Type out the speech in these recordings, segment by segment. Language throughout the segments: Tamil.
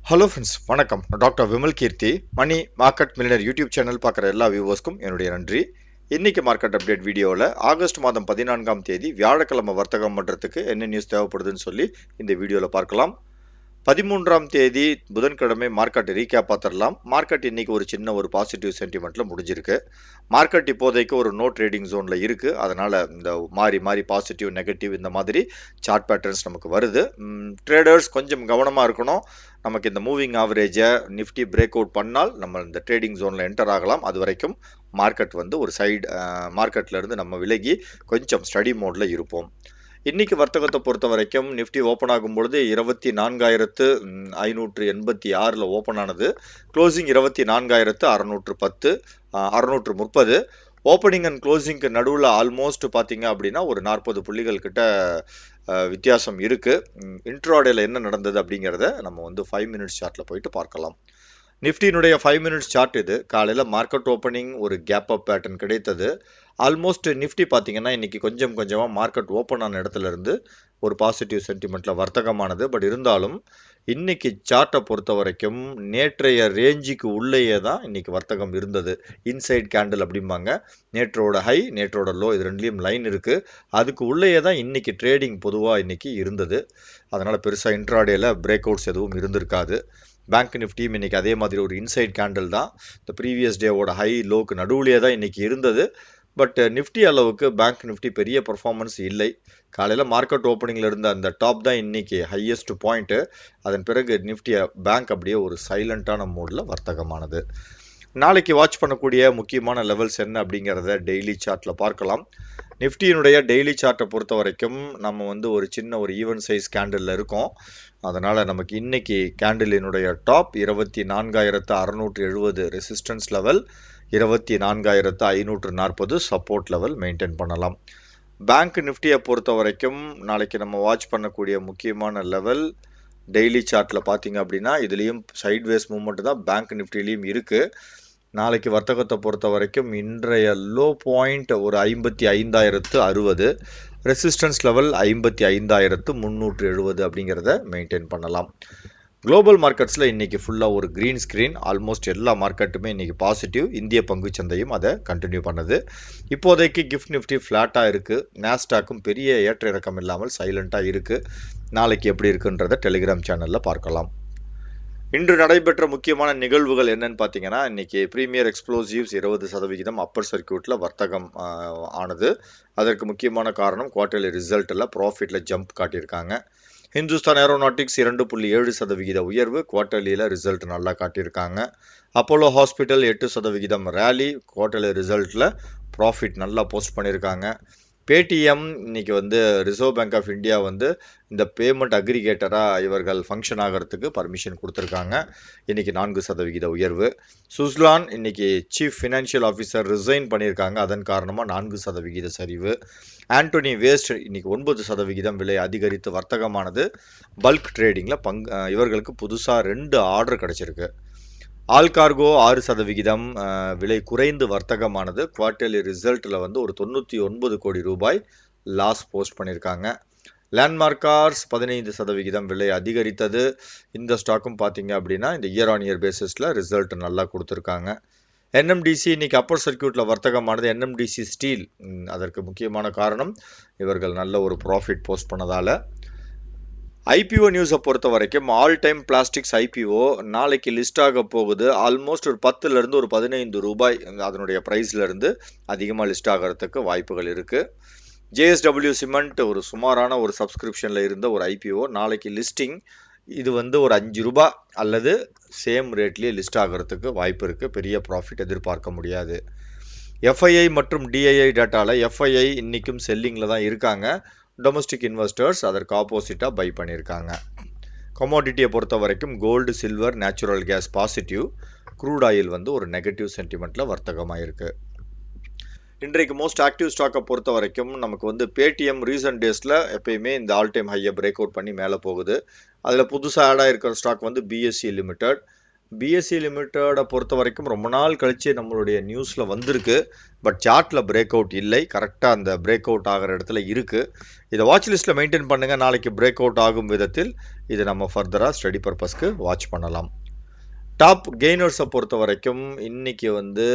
ஹலோ ஃப்ரெண்ட்ஸ், வணக்கம். நான் doctor Vimal Keerthi. Money market millionaire YouTube channel பார்க்குற எல்லா வியூவர்ஸ்க்கும் என்னுடைய நன்றி. இன்னைக்கு மார்க்கெட் அப்டேட் வீடியோவில் ஆகஸ்ட் மாதம் 14ஆம் தேதி வியாழக்கிழமை வர்த்தகம் பண்ணுறதுக்கு என்ன நியூஸ் தேவைப்படுதுன்னு சொல்லி இந்த வீடியோவில் பார்க்கலாம். 13ஆம் தேதி புதன்கிழமை மார்க்கெட் ரீகேப் பார்த்துடலாம். மார்க்கெட் இன்னைக்கு ஒரு சின்ன ஒரு பாசிட்டிவ் சென்டிமெண்ட்ல முடிஞ்சிருக்கு. மார்க்கெட் இப்போதைக்கு ஒரு நோ ட்ரேடிங் ஜோன்ல இருக்கு. அதனால இந்த மாறி மாறி பாசிட்டிவ் நெகட்டிவ் இந்த மாதிரி சார்ட் பேட்டர்ன்ஸ் நமக்கு வருது. ட்ரேடர்ஸ் கொஞ்சம் கவனமா இருக்கணும். நமக்கு இந்த மூவிங் ஆவரேஜை நிஃப்டி பிரேக் அவுட் பண்ணால் நம்ம இந்த ட்ரேடிங் ஜோன்ல என்டர் ஆகலாம். அது வரைக்கும் மார்க்கெட் வந்து ஒரு சைடு மார்க்கெட்ல இருந்து நம்ம விலகி கொஞ்சம் ஸ்டடி மோட்ல இருப்போம். இன்னைக்கு வர்த்தகத்தை பொறுத்த வரைக்கும் நிஃப்டி ஓப்பன் ஆகும் பொழுது 24,586 ஓப்பன் ஆனது. க்ளோசிங் 24,610 630. ஓப்பனிங் அண்ட் க்ளோசிங்க்கு நடுவில் ஆல்மோஸ்ட் பார்த்தீங்க அப்படின்னா ஒரு 40 புள்ளிகள் கிட்ட வித்தியாசம் இருக்கு. இன்ட்ராடேல என்ன நடந்தது அப்படிங்கிறத நம்ம வந்து 5 மினிட்ஸ் சார்ட்ல போயிட்டு பார்க்கலாம். நிஃப்டியினுடைய 5 மினிட்ஸ் சார்ட் இது. காலையில் மார்க்கெட் ஓப்பனிங் ஒரு கேப் அப் பேட்டர்ன் கிடைத்தது. ஆல்மோஸ்ட் நிஃப்டி பார்த்தீங்கன்னா இன்னைக்கு கொஞ்சம் கொஞ்சமாக மார்க்கெட் ஓப்பன் ஆன இடத்துல இருந்து ஒரு பாசிட்டிவ் சென்டிமெண்ட்ல வர்த்தகமானது. பட் இருந்தாலும் இன்னைக்கு சார்ட்டை பொறுத்த வரைக்கும் நேற்றைய ரேஞ்சுக்கு உள்ளேயே தான் இன்னைக்கு வர்த்தகம் இருந்தது. இன்சைட் கேண்டில் அப்படிம்பாங்க. நேற்றோட ஹை நேற்றோட லோ இது ரெண்டுலேயும் லைன் இருக்கு. அதுக்கு உள்ளேயே தான் இன்னைக்கு ட்ரேடிங் பொதுவாக இன்னைக்கு இருந்தது. அதனால பெருசாக இன்ட்ராடேல பிரேக் அவுட்ஸ் எதுவும் இருந்திருக்காது. பேங்க் நிஃப்டியும் இன்னைக்கு அதே மாதிரி ஒரு இன்சைட் கேண்டில் தான். இந்த ப்ரீவியஸ் டேவோட ஹை லோக்கு நடுவுலேயே தான் இன்னைக்கு இருந்தது. பட் நிஃப்டி அளவுக்கு பேங்க் நிஃப்டி பெரிய பர்ஃபார்மன்ஸ் இல்லை. காலையில் மார்க்கெட் ஓப்பனிங்கில் இருந்த அந்த டாப் தான் இன்னைக்கு ஹையஸ்ட் பாயிண்ட்டு. அதன் பிறகு நிஃப்டி பேங்க் அப்படியே ஒரு சைலண்டான மோடில் வர்த்தகமானது. நாளைக்கு வாட்ச் பண்ணக்கூடிய முக்கியமான லெவல்ஸ் என்ன அப்படிங்கிறத டெய்லி சார்ட்டில் பார்க்கலாம். நிஃப்டியினுடைய டெய்லி சார்ட்டை பொறுத்த வரைக்கும் நம்ம வந்து ஒரு சின்ன ஒரு ஈவன் சைஸ் கேண்டில் இருக்கோம். அதனால் நமக்கு இன்னைக்கு கேண்டிலினுடைய top 24,670 resistance level, 24,540 support level maintain பண்ணலாம். பேங்க் நிஃப்டியை பொறுத்த வரைக்கும் நாளைக்கு நம்ம வாட்ச் பண்ணக்கூடிய முக்கியமான லெவல் டெய்லி சார்ட்டில் பார்த்தீங்க அப்படின்னா இதுலேயும் சைட்வேஸ் மூவ்மெண்ட் தான் பேங்க் நிஃப்டிலையும் இருக்குது. நாளைக்கு வர்த்தகத்தை பொறுத்த வரைக்கும் இன்றைய லோ பாயிண்ட் ஒரு 55,060, ரெசிஸ்டன்ஸ் லெவல் 55,370 அப்படிங்கிறத மெயின்டைன் பண்ணலாம். குளோபல் மார்க்கெட்ஸில் இன்னைக்கு ஃபுல்லாக ஒரு க்ரீன் ஸ்க்ரீன். ஆல்மோஸ்ட் எல்லா மார்க்கெட்டுமே இன்னைக்கு பாசிட்டிவ். இந்திய பங்குச்சந்தையும் அதை கண்டினியூ பண்ணுது. இப்போதைக்கு கிஃப்ட் நிஃப்டி ஃப்ளாட்டாக இருக்குது. நாஸ்டாக்கும் பெரிய ஏற்ற இறக்கம் இல்லாமல் சைலண்ட்டாக இருக்குது. நாளைக்கு எப்படி இருக்குன்றதை டெலிகிராம் சேனலில் பார்க்கலாம். இன்று நடைபெற்ற முக்கியமான நிகழ்வுகள் என்னன்னு பார்த்தீங்கன்னா, இன்னைக்கு ப்ரீமியர் எக்ஸ்ப்ளோசிவ்ஸ் 20% அப்பர் சர்க்கியூட்டில் வர்த்தகம் ஆனது. அதற்கு முக்கியமான காரணம் குவார்டர்லி ரிசல்ட்டில் ப்ராஃபிட்டில் ஜம்ப் காட்டியிருக்காங்க. ஹிந்துஸ்தான் ஏரோநாட்டிக்ஸ் 2.7% உயர்வு, குவார்டர்லியில் ரிசல்ட் நல்லா காட்டியிருக்காங்க. அப்போலோ ஹாஸ்பிட்டல் 8% ரேலி, குவார்டர்லி ரிசல்ட்டில் ப்ராஃபிட் நல்லா போஸ்ட் பண்ணியிருக்காங்க. பேடிஎம் இன்னைக்கு வந்து ரிசர்வ் பேங்க் ஆஃப் இந்தியா வந்து இந்த பேமெண்ட் அக்ரிகேட்டராக இவர்கள் ஃபங்க்ஷன் ஆகிறதுக்கு பர்மிஷன் கொடுத்துருக்காங்க. இன்னைக்கு 4% உயர்வு. சுஸ்லான் இன்னைக்கு சீஃப் ஃபினான்ஷியல் ஆஃபீஸர் ரிசைன் பண்ணியிருக்காங்க. அதன் காரணமாக 4% சரிவு. ஆண்டோனி வேஸ்ட் இன்னைக்கு 9% விலை அதிகரித்து வர்த்தகமானது. பல்க் ட்ரேடிங்கில் இவர்களுக்கு புதுசாக 2 ஆர்டர் கிடைச்சிருக்கு. ஆல்கார்கோ 6% விலை குறைந்து வர்த்தகமானது. குவார்டர்லி ரிசல்ட்டில் வந்து ஒரு 99 கோடி ரூபாய் லாஸ் போஸ்ட் பண்ணியிருக்காங்க. லேண்ட்மார்க் கார்ஸ் 15% விலை அதிகரித்தது. இந்த ஸ்டாக்கும் பார்த்தீங்க அப்படின்னா இந்த இயர் ஆன் இயர் பேசிஸில் ரிசல்ட் நல்லா கொடுத்துருக்காங்க. என்எம்டிசி இன்னைக்கு அப்பர் சர்க்கியூட்டில் வர்த்தகமானது. என்எம்டிசி ஸ்டீல் அதற்கு முக்கியமான காரணம் இவர்கள் நல்ல ஒரு ப்ராஃபிட் போஸ்ட் பண்ணதால். ஐபிஓ நியூஸை பொறுத்த வரைக்கும் ஆல் டைம் பிளாஸ்டிக்ஸ் ஐபிஓ நாளைக்கு லிஸ்ட் ஆக போகுது. ஆல்மோஸ்ட் ஒரு 10லேருந்து ஒரு 15 ரூபாய் அதனுடைய ப்ரைஸ்லேருந்து அதிகமாக லிஸ்ட் ஆகிறதுக்கு வாய்ப்புகள் இருக்குது. ஜேஎஸ்டபிள்யூ சிமெண்ட் ஒரு சுமாரான ஒரு சப்ஸ்கிரிப்ஷனில் இருந்த ஒரு ஐபிஓ நாளைக்கு லிஸ்டிங் இது வந்து ஒரு 5 ரூபாய் அல்லது சேம் ரேட்லேயே லிஸ்ட் ஆகிறதுக்கு வாய்ப்பு இருக்குது. பெரிய ப்ராஃபிட் எதிர்பார்க்க முடியாது. எஃப்ஐஐ மற்றும் டிஐஐ டேட்டாவில் எஃப்ஐஐ இன்றைக்கும் செல்லிங்கில் தான் இருக்காங்க. டொமஸ்டிக் இன்வெஸ்டர்ஸ் அதற்கு ஆப்போசிட்டாக பை பண்ணியிருக்காங்க. கமோடிட்டியை பொறுத்த வரைக்கும் gold, silver, natural gas positive. Crude oil வந்து ஒரு நெகட்டிவ் சென்டிமெண்ட்டில் வர்த்தகமாக இருக்குது. இன்றைக்கு மோஸ்ட் ஆக்டிவ் ஸ்டாக்கை பொறுத்த வரைக்கும் நமக்கு வந்து பேடிஎம் ரீசன்ட் டேஸில் எப்பயுமே இந்த ஆல் டைம் ஹையை பிரேக் அவுட் பண்ணி மேலே போகுது. அதில் புதுசாக ஆட் ஆகிருக்கிற ஸ்டாக் வந்து பிஎஸ்சி லிமிடெட். பிஎஸ்சி லிமிட்டடை பொறுத்த வரைக்கும் ரொம்ப நாள் கழிச்சு நம்மளுடைய நியூஸில் வந்திருக்கு. பட் சார்ட்டில் பிரேக் அவுட் இல்லை. கரெக்டாக அந்த பிரேக் அவுட் ஆகிற இடத்துல இருக்குது. இதை வாட்ச் லிஸ்ட்டில் மெயின்டைன் பண்ணுங்கள். நாளைக்கு பிரேக் அவுட் ஆகும் விதத்தில் இது நம்ம ஃபர்தராக ஸ்டடி பர்பஸ்க்கு வாட்ச் பண்ணலாம். டாப் கெய்னர்ஸை பொறுத்த வரைக்கும் இன்னைக்கு வந்து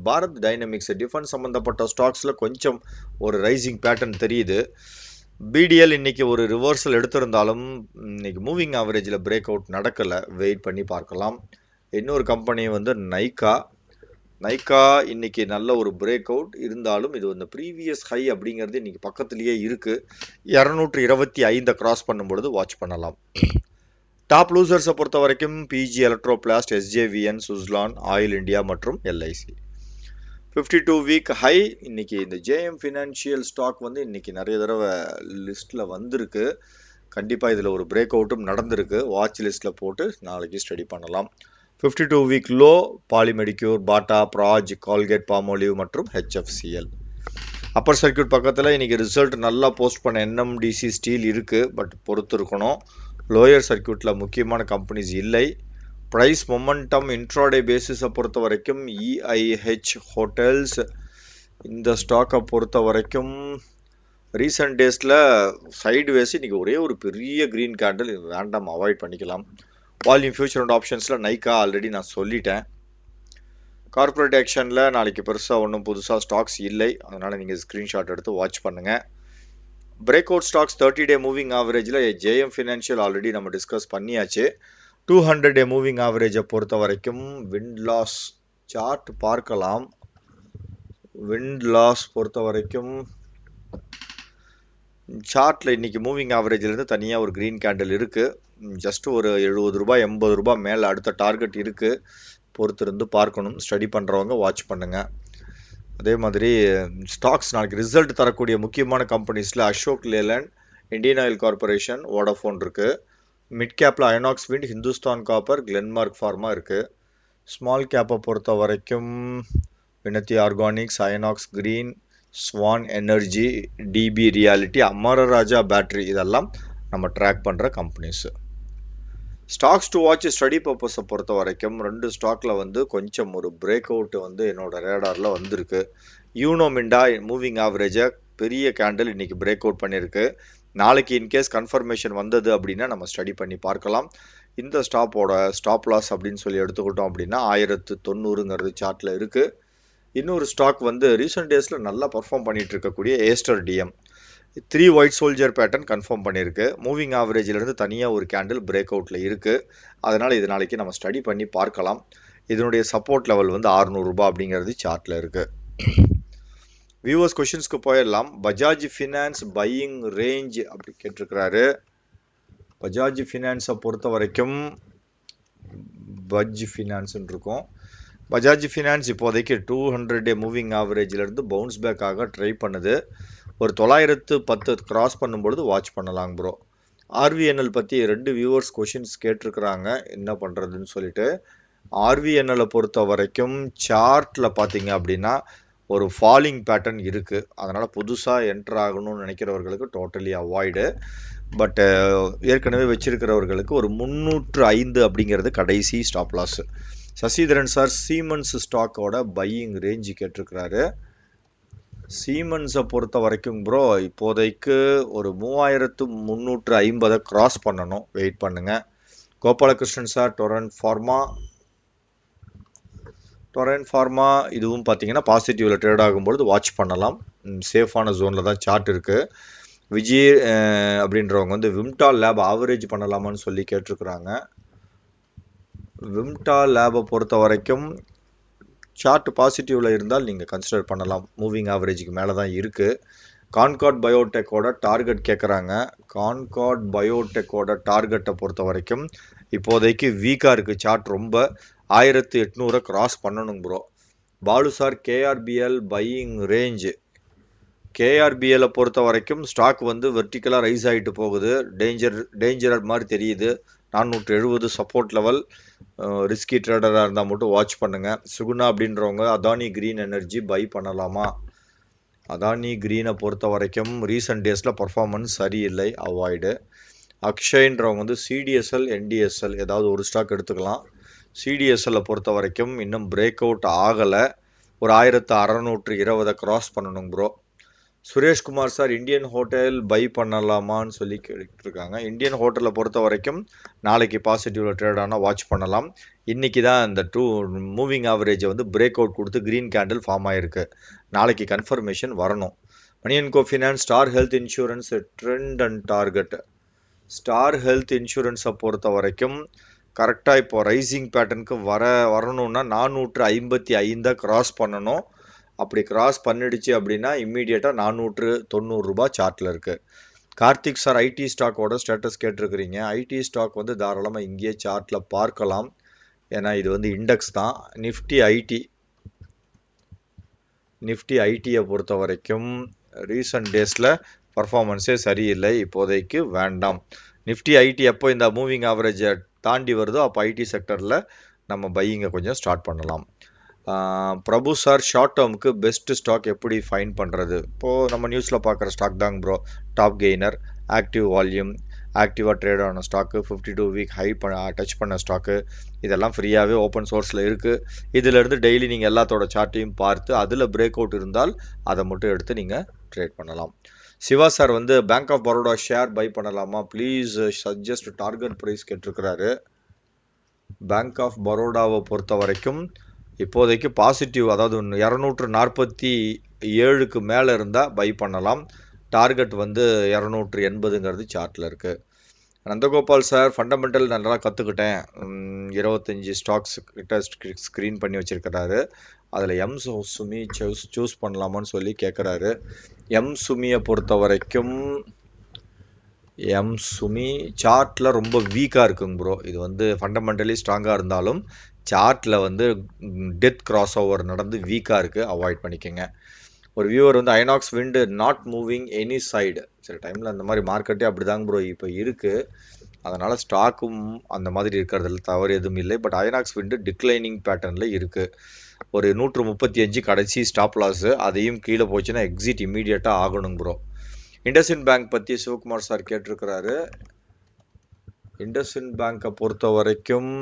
பாரத் டைனமிக்ஸ் டிஃபென்ஸ் சம்மந்தப்பட்ட ஸ்டாக்ஸில் கொஞ்சம் ஒரு ரைசிங் பேட்டர்ன் தெரியுது. பிடிஎல் இன்னைக்கு ஒரு ரிவர்சல் எடுத்திருந்தாலும் இன்னைக்கு மூவிங் ஆவரேஜில் பிரேக் அவுட் நடக்கலை. வெயிட் பண்ணி பார்க்கலாம். இன்னொரு கம்பெனி வந்து நைக்கா இன்னைக்கு நல்ல ஒரு பிரேக் அவுட் இருந்தாலும் இது வந்து ப்ரீவியஸ் ஹை அப்படிங்கிறது இன்னைக்கு பக்கத்துலேயே இருக்குது. 225 கிராஸ் பண்ணும்பொழுது வாட்ச் பண்ணலாம். டாப் லூசர்ஸை பொறுத்த வரைக்கும் PG Electroplast, SJVN, Suzlon, Oil India மற்றும் எல்ஐசி. 52 வீக் ஹை இன்னைக்கு இந்த ஜேஎம் ஃபினான்ஷியல் ஸ்டாக் வந்து இன்னைக்கு நிறைய தடவை லிஸ்ட்டில் வந்திருக்கு. கண்டிப்பாக இதில் ஒரு பிரேக் அவுட்டும் நடந்திருக்கு. வாட்ச் லிஸ்ட்டில் போட்டு நாளைக்கு ஸ்டடி பண்ணலாம். 52 வீக் லோ பாலிமெடிக்யூர், பாட்டா, ப்ராஜ், கால்கேட், பாமோலிவ் மற்றும் ஹெச்எஃப்சிஎல். அப்பர் சர்க்கியூட் பக்கத்தில் இன்னைக்கு ரிசல்ட் நல்லா போஸ்ட் பண்ண என்எம்டிசி ஸ்டீல் இருக்குது. பட் பொறுத்து இருக்கணும். லோயர் சர்க்கியூட்டில் முக்கியமான கம்பெனிஸ் இல்லை. ப்ரைஸ் மொமெண்டம் இன்ட்ராடே பேசிஸை பொறுத்த வரைக்கும் இஐஹெச் ஹோட்டல்ஸ் இந்த ஸ்டாக்கை பொறுத்த வரைக்கும் ரீசன்ட் டேஸில் சைடு வேஸ் இன்றைக்கி ஒரே ஒரு பெரிய க்ரீன் கேண்டில் வேண்டாம், அவாய்ட் பண்ணிக்கலாம். வால்யூம் ஃபியூச்சர் அண்ட் ஆப்ஷன்ஸில் நைக்கா ஆல்ரெடி நான் சொல்லிட்டேன். கார்பரேட் ஆக்ஷனில் நாளைக்கு பெருசாக ஒன்றும் புதுசாக ஸ்டாக்ஸ் இல்லை. அதனால் நீங்கள் ஸ்க்ரீன்ஷாட் எடுத்து வாட்ச் பண்ணுங்கள். Break out stocks 30-day moving ஆவரேஜில் ஜேஎம் ஃபினான்ஷியல் ஆல்ரெடி நம்ம டிஸ்கஸ் பண்ணியாச்சு. 200-day மூவிங் ஆவரேஜை பொறுத்த வரைக்கும் விண்ட் லாஸ் சார்ட் பார்க்கலாம். விண்ட் லாஸ் பொறுத்த வரைக்கும் சார்ட்டில் இன்றைக்கி மூவிங் ஆவரேஜிலேருந்து தனியாக ஒரு க்ரீன் கேண்டில் இருக்குது. ஜஸ்ட் ஒரு 70 ரூபாய் 80 ரூபாய் மேலே அடுத்த டார்கெட் இருக்குது. பொறுத்திருந்து பார்க்கணும். ஸ்டடி பண்ணுறவங்க வாட்ச் பண்ணுங்கள். அதே மாதிரி ஸ்டாக்ஸ் நாளைக்கு ரிசல்ட் தரக்கூடிய முக்கியமான கம்பெனிஸில் Ashok Leyland, Indian oil corporation, Vodafone இருக்குது. மிட் கேப்பில் Inox wind, Hindustan copper, Glenmark pharma இருக்குது. ஸ்மால் கேப்பை பொறுத்த வரைக்கும் Vinati organics, Inox green, Swan energy, DB realty, Amararaja battery இதெல்லாம் நம்ம ட்ராக் பண்ணுற கம்பெனிஸு. ஸ்டாக்ஸ் டு வாட்ச் ஸ்டடி பர்பஸை பொறுத்த வரைக்கும் 2 ஸ்டாக்கில் வந்து கொஞ்சம் ஒரு பிரேக் அவுட் வந்து என்னோட ரேடாரில் வந்திருக்கு. யூனோ மிண்டா மூவிங் ஆவரேஜை பெரிய கேண்டில் இன்றைக்கி பிரேக் அவுட் பண்ணியிருக்கு. நாளைக்கு இன்கேஸ் கன்ஃபர்மேஷன் வந்தது அப்படின்னா நம்ம ஸ்டடி பண்ணி பார்க்கலாம். இந்த ஸ்டாப்போட ஸ்டாப் லாஸ் அப்படின்னு சொல்லி எடுத்துக்கிட்டோம் அப்படின்னா 1090 சார்ட்டில் இருக்குது. இன்னொரு ஸ்டாக் வந்து ரீசெண்ட் டேஸில் நல்லா பர்ஃபார்ம் பண்ணிட்டு இருக்கக்கூடிய Aster DM 3 white soldier pattern confirm பண்ணியிருக்கு. மூவிங் ஆவரேஜிலிருந்து தனியாக ஒரு கேண்டில் பிரேக் அவுட்டில் இருக்குது. அதனால் இது நாளைக்கு நம்ம ஸ்டடி பண்ணி பார்க்கலாம். இதனுடைய சப்போர்ட் லெவல் வந்து 600 ரூபாய் அப்படிங்கிறது சார்ட்டில் இருக்குது. வியூவர்ஸ் கொஷின்ஸ்க்கு போயிடலாம். பஜாஜ் ஃபினான்ஸ் பையிங் ரேஞ்ச் அப்படி கேட்டிருக்கிறாரு. பஜாஜ் ஃபினான்ஸை பொறுத்த வரைக்கும் பஜ் ஃபினான்ஸ்ன்னு இருக்கும். பஜாஜ் ஃபினான்ஸ் இப்போதைக்கு 200-day மூவிங் ஆவரேஜிலேருந்து பவுன்ஸ் பேக் ஆக ட்ரை பண்ணுது. ஒரு 910 கிராஸ் பண்ணும்பொழுது வாட்ச் பண்ணலாங்க ப்ரோ. ஆர்விஎன்எல் பற்றி 2 வியூவர்ஸ் கொஷின்ஸ் கேட்டிருக்கிறாங்க என்ன பண்ணுறதுன்னு சொல்லிட்டு. ஆர்விஎன்எல்லை பொறுத்த வரைக்கும் சார்ட்டில் பார்த்தீங்க அப்படின்னா ஒரு ஃபாலிங் பேட்டர்ன் இருக்குது. அதனால் புதுசாக என்டர் ஆகணும்னு நினைக்கிறவர்களுக்கு டோட்டலி அவாய்டு. பட் ஏற்கனவே வச்சிருக்கிறவர்களுக்கு ஒரு 305 அப்படிங்கிறது கடைசி stop loss. Sasidharan sir Siemens ஸ்டாக்கோட பையிங் ரேஞ்சு கேட்டிருக்கிறாரு. சீமன்ஸை பொறுத்த வரைக்கும் ப்ரோ இப்போதைக்கு ஒரு 3350 கிராஸ் பண்ணணும். வெயிட் பண்ணுங்கள். கோபாலகிருஷ்ணன் சார் டொரண்ட் ஃபார்மா இதுவும் பார்த்தீங்கன்னா பாசிட்டிவில் ட்ரேட் ஆகும்பொழுது வாட்ச் பண்ணலாம். சேஃபான ஜோனில் தான் சார்ட் இருக்குது. விஜய் அப்படின்றவங்க வந்து விம்டா லேப் ஆவரேஜ் பண்ணலாமான்னு சொல்லி கேட்டிருக்கிறாங்க. விம்டா லேபை பொறுத்த வரைக்கும் சார்ட் பாசிட்டிவில் இருந்தால் நீங்கள் கன்சிடர் பண்ணலாம். மூவிங் ஆவரேஜுக்கு மேலே தான் இருக்குது. கான்கார்ட் பயோடெக்கோட டார்கெட் கேட்குறாங்க. கான்கார்ட் பயோடெக்கோட டார்கெட்டை பொறுத்த வரைக்கும் இப்போதைக்கு வீக்காக இருக்குது. சார்ட் ரொம்ப 1800 கிராஸ் பண்ணணும் bro. Balu sir KRBL buying range. கேஆர்பிஎல்லை பொறுத்த வரைக்கும் ஸ்டாக் வந்து வெர்டிக்கலாக ரைஸ் ஆகிட்டு போகுது. டேஞ்சர் மாதிரி தெரியுது. 470 சப்போர்ட் லெவல். ரிஸ்கி ட்ரேடராக இருந்தால் மட்டும் வாட்ச் பண்ணுங்கள். சுகுணா அப்படின்றவங்க அதானி கிரீன் எனர்ஜி பை பண்ணலாமா? அதானி கிரீனை பொறுத்த வரைக்கும் ரீசன்ட் டேஸில் பர்ஃபார்மன்ஸ் சரியில்லை, அவாய்டு. அக்ஷயன்றவங்க வந்து சிடிஎஸ்எல் என்டிஎஸ்எல் ஏதாவது ஒரு ஸ்டாக் எடுத்துக்கலாம். சிடிஎஸ்எல்லை பொறுத்த வரைக்கும் இன்னும் பிரேக் அவுட் ஆகலை. ஒரு 1620 கிராஸ் பண்ணணும் bro. Sureshkumar sir, Indian hotel buy பண்ணலாமான்னு சொல்லி கேட்டுருக்காங்க. இந்தியன் ஹோட்டலை பொறுத்த வரைக்கும் நாளைக்கு பாசிட்டிவ்ல ட்ரேட் ஆனால் வாட்ச் பண்ணலாம். இன்னைக்கு தான் இந்த மூவிங் ஆவரேஜை வந்து பிரேக் அவுட் கொடுத்து கிரீன் கேண்டில் ஃபார்ம் ஆயிருக்கு. நாளைக்கு கன்ஃபர்மேஷன் வரணும். மணியன்கோ finance, Star Health Insurance, trend and target. Star Health இன்சூரன்ஸை பொறுத்த வரைக்கும் கரெக்டாக இப்போ ரைசிங் பேட்டர்னுக்கு வரணும்னா 455 கிராஸ் பண்ணணும். அப்படி கிராஸ் பண்ணிடுச்சு அப்படின்னா இம்மீடியட்டாக 490 ரூபாய் சார்ட்டில் இருக்குது. கார்த்திக் சார், ஐடி ஸ்டாக்கோட ஸ்டேட்டஸ் கேட்டிருக்கிறீங்க. ஐடி ஸ்டாக் வந்து தாராளமாக இங்கேயே சார்ட்டில் பார்க்கலாம். ஏன்னா இது வந்து இண்டெக்ஸ் தான். நிஃப்டி ஐடியை பொறுத்த வரைக்கும் ரீசன்ட் டேஸில் பர்ஃபார்மன்ஸே சரியில்லை, இப்போதைக்கு வேண்டாம். நிஃப்டி ஐடி எப்போ இந்த மூவிங் ஆவரேஜை தாண்டி வருதோ அப்போ ஐடி செக்டரில் நம்ம பையிங்கை கொஞ்சம் ஸ்டார்ட் பண்ணலாம். பிரபு சார், ஷார்ட் டேர்முக்கு பெஸ்ட் ஸ்டாக் எப்படி ஃபைன் பண்ணுறது? இப்போது நம்ம நியூஸில் பார்க்குற ஸ்டாக் தாங்க bro. Top gainer, active volume, ஆக்டிவாக ட்ரேட் ஆன ஸ்டாக்கு, 52 வீக் ஹை டச் பண்ண ஸ்டாக்கு, இதெல்லாம் ஃப்ரீயாகவே ஓப்பன் சோர்ஸில் இருக்குது. இதிலேருந்து டெய்லி நீங்கள் எல்லாத்தோட சார்ட்டையும் பார்த்து அதில் பிரேக் அவுட் இருந்தால் அதை மட்டும் எடுத்து நீங்கள் ட்ரேட் பண்ணலாம். சிவா சார் வந்து bank of Baroda share buy பண்ணலாமா? ப்ளீஸ் சஜஸ்ட் டார்கெட் ப்ரைஸ் கேட்டிருக்கிறாரு. பேங்க் ஆஃப் பரோடாவை பொறுத்த வரைக்கும் இப்போதைக்கு பாசிட்டிவ், அதாவது 247க்கு மேலே இருந்தால் பை பண்ணலாம். டார்கெட் வந்து 280ங்கிறது சார்ட்டில் இருக்குது. நந்தகோபால் சார், ஃபண்டமெண்டல் நல்லா கற்றுக்கிட்டேன். 25 ஸ்டாக்ஸ் கிட்ட ஸ்க்ரீன் பண்ணி வச்சுருக்கிறாரு. அதில் எம் சுமி சூஸ் பண்ணலாமான்னு சொல்லி கேட்குறாரு. எம் சுமியை பொறுத்த வரைக்கும் எம் சுமி சார்ட்டில் ரொம்ப வீக்காக இருக்குங்க ப்ரோ. இது வந்து ஃபண்டமெண்டலி ஸ்ட்ராங்காக இருந்தாலும் சார்ட்டில் வந்து டெத் கிராஸ் ஓவர் நடந்து வீக்காக இருக்குது, அவாய்ட் பண்ணிக்கோங்க. ஒரு வியூவர் வந்து INOX wind not moving any side. சில டைமில் அந்த மாதிரி மார்க்கெட்டே அப்படி தாங்க ப்ரோ இப்போ இருக்குது. அதனால் ஸ்டாக்கும் அந்த மாதிரி இருக்கிறதுல தவறு எதுவும் இல்லை. பட் ஐநாக்ஸ் விண்டு டிக்ளைனிங் பேட்டர்னில் இருக்குது. ஒரு 135 கடைசி ஸ்டாப் லாஸு, அதையும் கீழே போச்சுன்னா எக்ஸிட் இம்மீடியட்டாக ஆகணும் ப்ரோ. இண்டஸ்இண்ட் பேங்க் பற்றி சிவகுமார் சார் கேட்டிருக்கிறாரு. இண்டஸ்இண்ட் பேங்கை பொறுத்த வரைக்கும்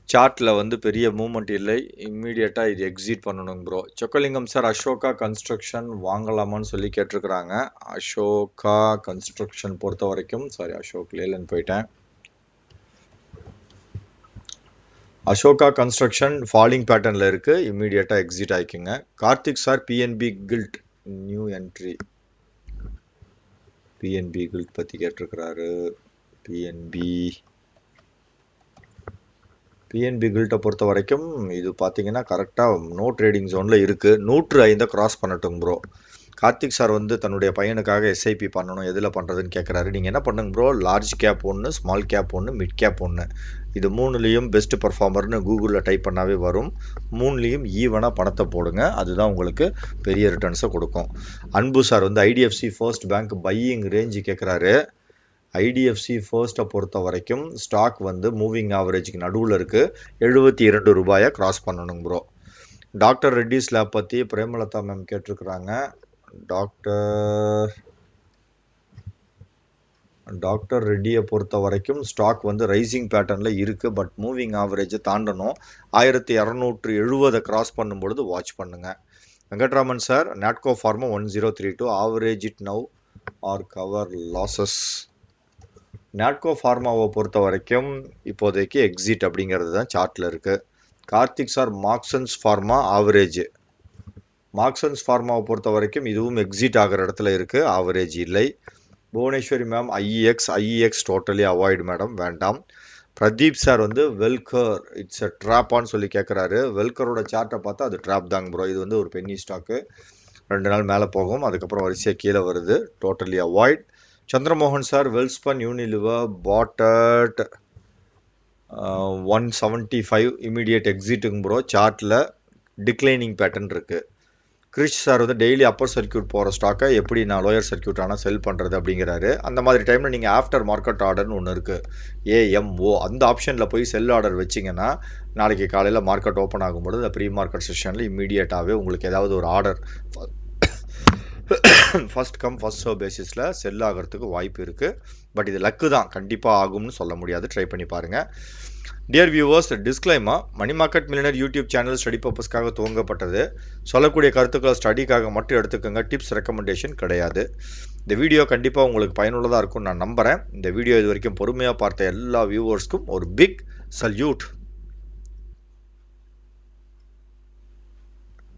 சார்ட்டில் வந்து பெரிய மூவ்மெண்ட் இல்லை, இம்மீடியட்டாக இது எக்ஸிட் பண்ணணும் bro. Chockalingam sir, Ashoka construction வாங்கலாமான்னு சொல்லி கேட்டிருக்கிறாங்க. அசோகா கன்ஸ்ட்ரக்ஷன் பொறுத்த வரைக்கும் அசோக் லேலன்னு போயிட்டேன். அசோகா கன்ஸ்ட்ரக்ஷன் ஃபாலிங் பேட்டர்னில் இருக்குது, இம்மீடியட்டாக எக்ஸிட் ஆகிக்குங்க. Karthik sir, PNB gilt new entry. PNB gilt பற்றி கேட்டிருக்கிறாரு. பிஎன்பி கில்ட்டை பொறுத்த வரைக்கும் இது பார்த்தீங்கன்னா கரெக்டாக நோ ட்ரேடிங் ஜோனில் இருக்குது. 105 கிராஸ் பண்ணட்டும் ப்ரோ. கார்த்திக் சார் வந்து தன்னுடைய பையனுக்காக எஸ்ஐபி பண்ணணும், எதில் பண்ணுறதுன்னு கேட்குறாரு. நீங்கள் என்ன பண்ணுங்க ப்ரோ, லார்ஜ் கேப் ஒன்று, ஸ்மால் கேப் ஒன்று, மிட் கேப் ஒன்று, இது 3லேயும் பெஸ்ட் பர்ஃபார்மர்னு கூகுளில் டைப் பண்ணாவே வரும். 3லேயும் ஈவனாக பணத்தை போடுங்க, அதுதான் உங்களுக்கு பெரிய ரிட்டர்ன்ஸை கொடுக்கும். அன்பு சார் வந்து IDFC first bank buying range கேட்குறாரு. ஐடிஎஃப்சி ஃபர்ஸ்ட்டை பொறுத்த வரைக்கும் ஸ்டாக் வந்து மூவிங் ஆவரேஜுக்கு நடுவில் இருக்குது, 72 ரூபாயை கிராஸ் பண்ணணும் ப்ரோ. டாக்டர் ரெட்டிஸ் லேப் பற்றி பிரேமலதா மேம் கேட்டிருக்கிறாங்க. டாக்டர் ரெட்டியை பொறுத்த வரைக்கும் ஸ்டாக் வந்து ரைசிங் பேட்டர்னில் இருக்குது, பட் மூவிங் ஆவரேஜை தாண்டணும். 1270 கிராஸ் பண்ணும்பொழுது வாட்ச் பண்ணுங்கள். Venkatraman sir, Natco pharma 1032 average it now or cover losses. Natco ஃபார்மாவை பொறுத்த வரைக்கும் இப்போதைக்கு எக்ஸிட் அப்படிங்கிறது தான் சார்ட்டில் இருக்குது. Karthik sir, Marksans pharma average. Marksans ஃபார்மாவை பொறுத்த வரைக்கும் இதுவும் எக்ஸிட் ஆகிற இடத்துல இருக்குது, ஆவரேஜ் இல்லை. Bhuvaneswari ma'am, IEX totally avoid madam, வேண்டாம். பிரதீப் சார் வந்து வெல்கர் இட்ஸ் அ ட்ராப்பான்னு சொல்லி கேட்குறாரு. வெல்கரோட சார்ட்டை பார்த்தா அது ட்ராப் தாங்க ப்ரோ. இது வந்து ஒரு பென்னி ஸ்டாக்கு, 2 நாள் மேலே போகும், அதுக்கப்புறம் வரிசையாக கீழே வருது, totally avoid. Chandramohan sir, Welspun Unilever bought at 175 immediate எக்ஸிட்டுங்க ப்ரோ. சார்ட்டில் டிக்ளைனிங் பேட்டர்ன் இருக்குது. கிரிஷ் சார் வந்து டெய்லி அப்பர் சர்க்கியூட் போகிற ஸ்டாக்கை எப்படி நான் லோயர் சர்க்கியூட் ஆனால் செல் பண்ணுறது அப்படிங்கிறாரு. அந்த மாதிரி டைமில் நீங்கள் ஆஃப்டர் மார்க்கெட் ஆர்டர்னு ஒன்று இருக்குது, ஏஎம்ஓ, அந்த ஆப்ஷனில் போய் செல் ஆர்டர் வச்சிங்கன்னா நாளைக்கு காலையில் மார்க்கெட் ஓப்பன் ஆகும்போது அந்த ப்ரீ மார்க்கெட் செஷனில் இம்மீடியட்டாகவே உங்களுக்கு ஏதாவது ஒரு order first come first serve பேசிஸில் செல் ஆகிறதுக்கு வாய்ப்பு இருக்குது. பட் இது லக்கு தான், கண்டிப்பாக ஆகும்னு சொல்ல முடியாது. ட்ரை பண்ணி பாருங்கள். Dear viewers, disclaimer, money market millionaire YouTube channel study பர்பஸ்க்காக துவங்கப்பட்டது. சொல்லக்கூடிய கருத்துக்களை ஸ்டடிக்காக மட்டும் எடுத்துக்கோங்க. டிப்ஸ் ரெக்கமெண்டேஷன் கிடையாது. இந்த வீடியோ கண்டிப்பாக உங்களுக்கு பயனுள்ளதாக இருக்கும்னு நான் நம்புகிறேன். இந்த வீடியோ இது வரைக்கும் பொறுமையாக பார்த்த எல்லா வியூவர்ஸ்க்கும் ஒரு பிக் சல்யூட்.